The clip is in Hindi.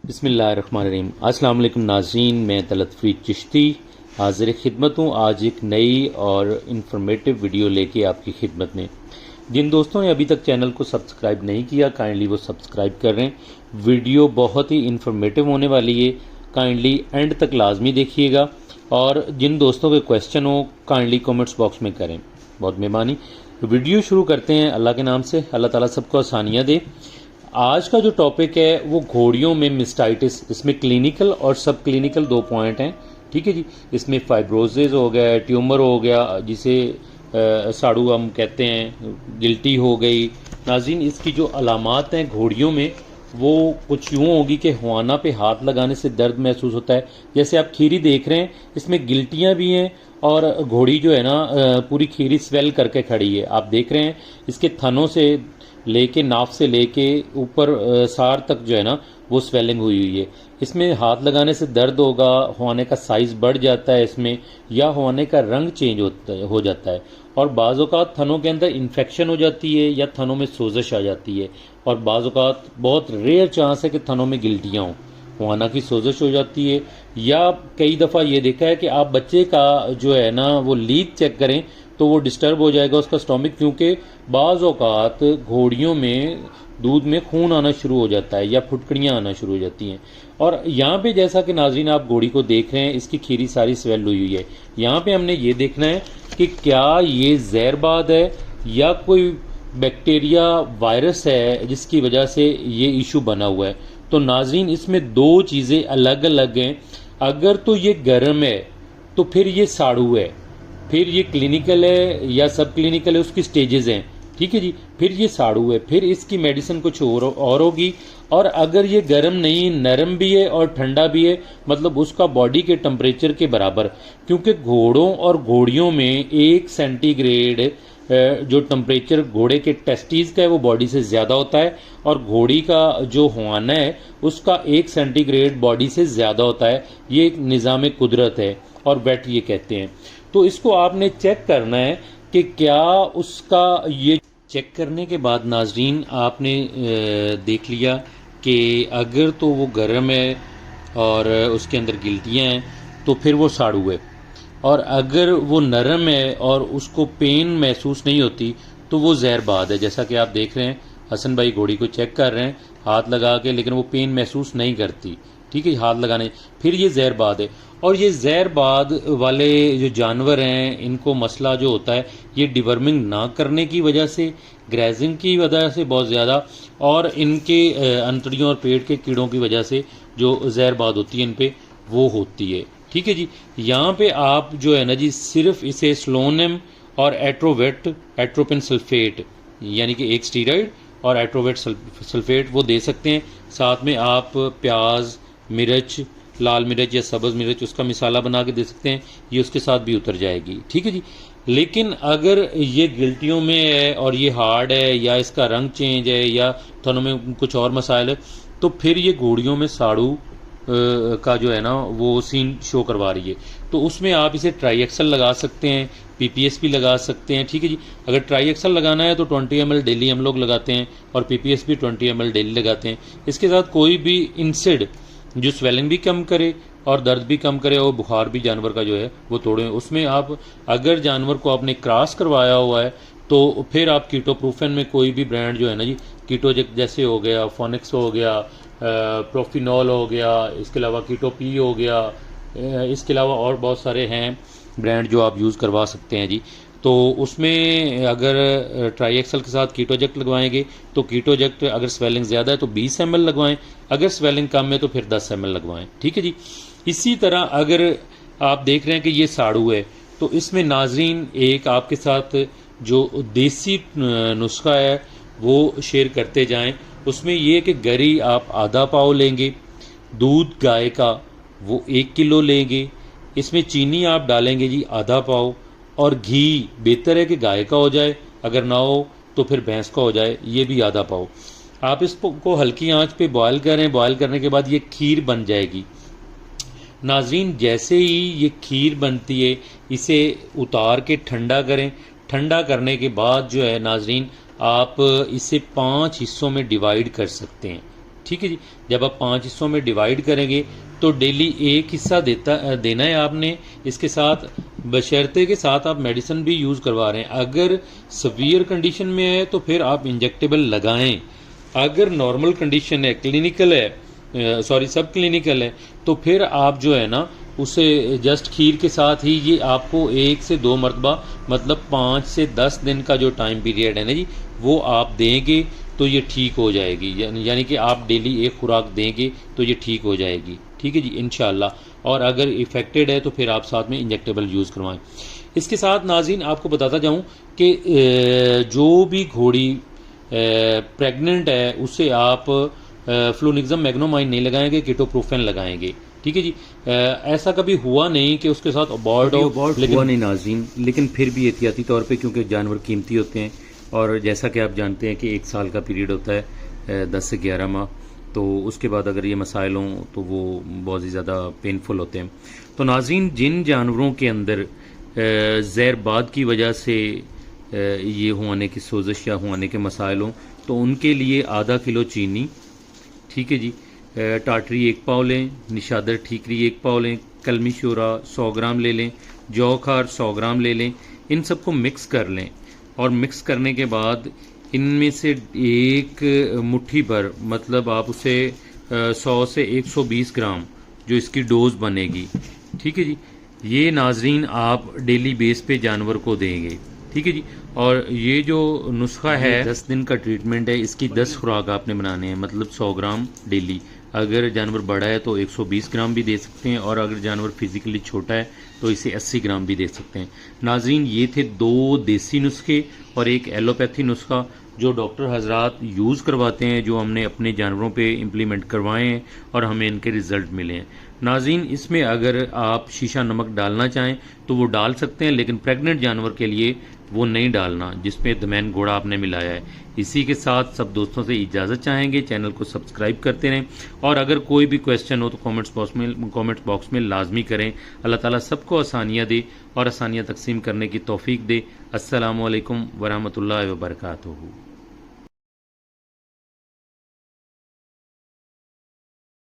बिस्मिल्लाहिर्रहमानिर्रहीम। अस्सलाम वालेकुम नाज़रीन, मैं तलत फ़रीद चिश्ती हाज़िर खिदमत हूँ। आज एक नई और इन्फॉर्मेटिव वीडियो लेके आपकी खिदमत में। जिन दोस्तों ने अभी तक चैनल को सब्सक्राइब नहीं किया, काइंडली वो सब्सक्राइब कर रहे हैं। वीडियो बहुत ही इन्फॉर्मेटिव होने वाली है, काइंडली एंड तक लाजमी देखिएगा। और जिन दोस्तों के क्वेश्चन हो काइंडली कमेंट्स बॉक्स में करें, बहुत मेहरबानी। वीडियो शुरू करते हैं अल्लाह के नाम से। अल्लाह ताला सबको आसानियाँ दे। आज का जो टॉपिक है वो घोड़ियों में मिस्टाइटिस। इसमें क्लिनिकल और सब क्लिनिकल दो पॉइंट हैं, ठीक है जी। इसमें फाइब्रोसिस हो गया, ट्यूमर हो गया, जिसे साड़ू हम कहते हैं, गिल्टी हो गई। नाज़रीन, इसकी जो अलामात हैं घोड़ियों में वो कुछ यूँ होगी कि हुआना पे हाथ लगाने से दर्द महसूस होता है। जैसे आप खीरी देख रहे हैं, इसमें गिल्टियाँ भी हैं और घोड़ी जो है ना पूरी खीरी स्वेल करके खड़ी है। आप देख रहे हैं इसके थनों से लेके, नाफ से लेके ऊपर सार तक जो है ना वो स्वेलिंग हुई हुई है। इसमें हाथ लगाने से दर्द होगा, हुआने का साइज़ बढ़ जाता है इसमें, या हुआने का रंग चेंज हो जाता है। और बाज़ औक़ात थनों के अंदर इन्फेक्शन हो जाती है या थनों में सोजिश आ जाती है। और बाज़ औक़ात बहुत रेयर चांस है कि थनों में गिल्टियाँ हों, हुआना की सोजिश हो जाती है। या कई दफ़ा ये देखा है कि आप बच्चे का जो है ना वो लीक चेक करें तो वो डिस्टर्ब हो जाएगा उसका स्टोमिक, क्योंकि बाज़ औक़ात घोड़ियों में दूध में खून आना शुरू हो जाता है या फुटकड़ियाँ आना शुरू हो जाती हैं। और यहाँ पे जैसा कि नाज़रीन आप घोड़ी को देख रहे हैं, इसकी खीरी सारी स्वेल हुई हुई है। यहाँ पे हमने ये देखना है कि क्या ये जहरबाद है या कोई बैक्टीरिया वायरस है जिसकी वजह से ये इशू बना हुआ है। तो नाज़रीन, इसमें दो चीज़ें अलग अलग हैं। अगर तो ये गर्म है तो फिर ये साड़ू है, फिर ये क्लिनिकल है या सब क्लिनिकल है, उसकी स्टेजेस हैं, ठीक है जी। फिर ये साड़ू है, फिर इसकी मेडिसिन कुछ और होगी। और अगर ये गर्म नहीं, नरम भी है और ठंडा भी है, मतलब उसका बॉडी के टेम्परेचर के बराबर, क्योंकि घोड़ों और घोड़ियों में 1 सेंटीग्रेड जो टेम्परेचर घोड़े के टेस्टीज का है वो बॉडी से ज़्यादा होता है, और घोड़ी का जो हुआना है उसका 1 सेंटीग्रेड बॉडी से ज़्यादा होता है। ये एक निज़ाम कुदरत है और वेट ये कहते हैं। तो इसको आपने चेक करना है कि क्या उसका, ये चेक करने के बाद नाज़रीन आपने देख लिया कि अगर तो वो गर्म है और उसके अंदर गिल्टियाँ हैं तो फिर वो साड़ू है। और अगर वो नरम है और उसको पेन महसूस नहीं होती तो वो जहरबाद है। जैसा कि आप देख रहे हैं, हसन भाई घोड़ी को चेक कर रहे हैं हाथ लगा के, लेकिन वो पेन महसूस नहीं करती, ठीक है, हाथ लगाने, फिर ये जहरबाद है। और ये जहरबाद वाले जो जानवर हैं इनको मसला जो होता है ये डिवर्मिंग ना करने की वजह से, ग्रेजिंग की वजह से बहुत ज़्यादा, और इनके अंतड़ियों और पेट के कीड़ों की वजह से जो जहरबाद होती है इन पे वो होती है, ठीक है जी। यहाँ पे आप जो है ना जी सिर्फ इसे स्लोनिम और एट्रोवेट, एट्रोपिन सल्फेट, यानी कि एक स्टीरॉइड और एट्रोवेट सल्फेट वो दे सकते हैं। साथ में आप प्याज, मिर्च, लाल मिर्च या सब्ज़ मिर्च, उसका मिसाला बना के दे सकते हैं, ये उसके साथ भी उतर जाएगी, ठीक है जी। लेकिन अगर ये गिल्टियों में है और ये हार्ड है या इसका रंग चेंज है या थनों में कुछ और मसाइल है, तो फिर ये घोड़ियों में साड़ू का जो है ना वो सीन शो करवा रही है। तो उसमें आप इसे ट्राई एक्सल लगा सकते हैं, पीपीएस भी लगा सकते हैं, ठीक है जी। अगर ट्राई एक्सल लगाना है तो 20 ml डेली हम लोग लगाते हैं और पीपीएस भी 20 ml डेली लगाते हैं। इसके साथ कोई भी इंसिड जो स्वेलिंग भी कम करे और दर्द भी कम करे और बुखार भी जानवर का जो है वो तोड़े, उसमें आप अगर जानवर को आपने क्रॉस करवाया हुआ है तो फिर आप कीटोप्रूफेन में कोई भी ब्रांड जो है ना जी, कीटोजेक जैसे हो गया, फोनिक्स हो गया, प्रोफिनॉल हो गया, इसके अलावा कीटोपी हो गया, इसके अलावा और बहुत सारे हैं ब्रांड जो आप यूज़ करवा सकते हैं जी। तो उसमें अगर ट्राई एक्सल के साथ कीटोजेक्ट लगवाएंगे तो कीटोजेक्ट अगर स्वेलिंग ज़्यादा है तो 20 ml लगवाएं, अगर स्वेलिंग कम है तो फिर 10 ml लगवाएं, ठीक है जी। इसी तरह अगर आप देख रहे हैं कि ये साड़ू है तो इसमें नाज़रीन एक आपके साथ जो देसी नुस्खा है वो शेयर करते जाएं। उसमें ये कि गरी आप आधा पाव लेंगे, दूध गाय का वो 1 किलो लेंगे, इसमें चीनी आप डालेंगे जी आधा पाव, और घी बेहतर है कि गाय का हो जाए, अगर ना हो तो फिर भैंस का हो जाए, ये भी आधा पाव। आप इसको हल्की आंच पे बॉयल करें, बॉयल करने के बाद ये खीर बन जाएगी। नाज़रीन, जैसे ही ये खीर बनती है इसे उतार के ठंडा करें। ठंडा करने के बाद जो है नाज़रीन आप इसे 5 हिस्सों में डिवाइड कर सकते हैं, ठीक है जी। जब आप 5 हिस्सों में डिवाइड करेंगे तो डेली एक हिस्सा देना है आपने। इसके साथ बशर्ते के साथ आप मेडिसिन भी यूज़ करवा रहे हैं। अगर सवियर कंडीशन में है तो फिर आप इंजेक्टेबल लगाएं। अगर नॉर्मल कंडीशन है, क्लिनिकल है, सब क्लिनिकल है, तो फिर आप जो है ना उसे जस्ट खीर के साथ ही ये आपको 1 से 2 मरतबा मतलब 5 से 10 दिन का जो टाइम पीरियड है ना जी, वो आप देंगे तो ये ठीक हो जाएगी। यानी कि आप डेली एक खुराक देंगे तो ये ठीक हो जाएगी। ठीक है जी, इंशाल्लाह। और अगर इफ़ेक्टेड है तो फिर आप साथ में इंजेक्टेबल यूज़ करवाएं। इसके साथ नाज़रीन आपको बताता जाऊं कि जो भी घोड़ी प्रेग्नेंट है उसे आप फ्लूनिक्सम मैग्नोमाइन नहीं लगाएंगे, कीटोप्रोफेन लगाएंगे। ठीक है जी। ऐसा कभी हुआ नहीं कि उसके साथ अबॉर्ट हुआ नहीं नाज़रीन, लेकिन फिर भी एहतियाती तौर पे, क्योंकि जानवर कीमती होते हैं और जैसा कि आप जानते हैं कि 1 साल का पीरियड होता है 10 से 11 माह, तो उसके बाद अगर ये मसाइल हों तो वो बहुत ही ज़्यादा पेनफुल होते हैं। तो नाज़रीन, जिन जानवरों के अंदर ज़हरबाद की वजह से ये हुआने की सोजिश या हुआने के मसाइल हों तो उनके लिए आधा किलो चीनी, ठीक है जी, टाटरी 1 पाव लें, निशादर ठीकरी 1 पाव लें, कलमी शोरा 100 ग्राम ले लें, जौ खार 100 ग्राम ले लें। इन सबको मिक्स कर लें और मिक्स करने के बाद इनमें से एक मुट्ठी भर, मतलब आप उसे 100 से 120 ग्राम जो इसकी डोज बनेगी, ठीक है जी, ये नाजरीन आप डेली बेस पे जानवर को देंगे। ठीक है जी। और ये जो नुस्खा है 10 दिन का ट्रीटमेंट है, इसकी 10 खुराक आपने बनाने हैं, मतलब 100 ग्राम डेली। अगर जानवर बड़ा है तो 120 ग्राम भी दे सकते हैं और अगर जानवर फिजिकली छोटा है तो इसे 80 ग्राम भी दे सकते हैं। नाजरीन, ये थे 2 देसी नुस्खे और एक एलोपैथी नुस्खा जो डॉक्टर हजरात यूज़ करवाते हैं, जो हमने अपने जानवरों पे इम्प्लीमेंट करवाए हैं और हमें इनके रिज़ल्ट मिले हैं। नाज़रीन, इसमें अगर आप शीशा नमक डालना चाहें तो वो डाल सकते हैं, लेकिन प्रेग्नेंट जानवर के लिए वो नहीं डालना जिसमें दमैन घोड़ा आपने मिलाया है। इसी के साथ सब दोस्तों से इजाज़त चाहेंगे, चैनल को सब्सक्राइब करते रहें और अगर कोई भी क्वेश्चन हो तो कमेंट्स बॉक्स में लाजमी करें। अल्लाह ताला सबको आसानियाँ दे और आसानियाँ तकसीम करने की तौफीक दे। अस्सलामु अलैकुम वरहमतुल्लाहि वबरकातुहू।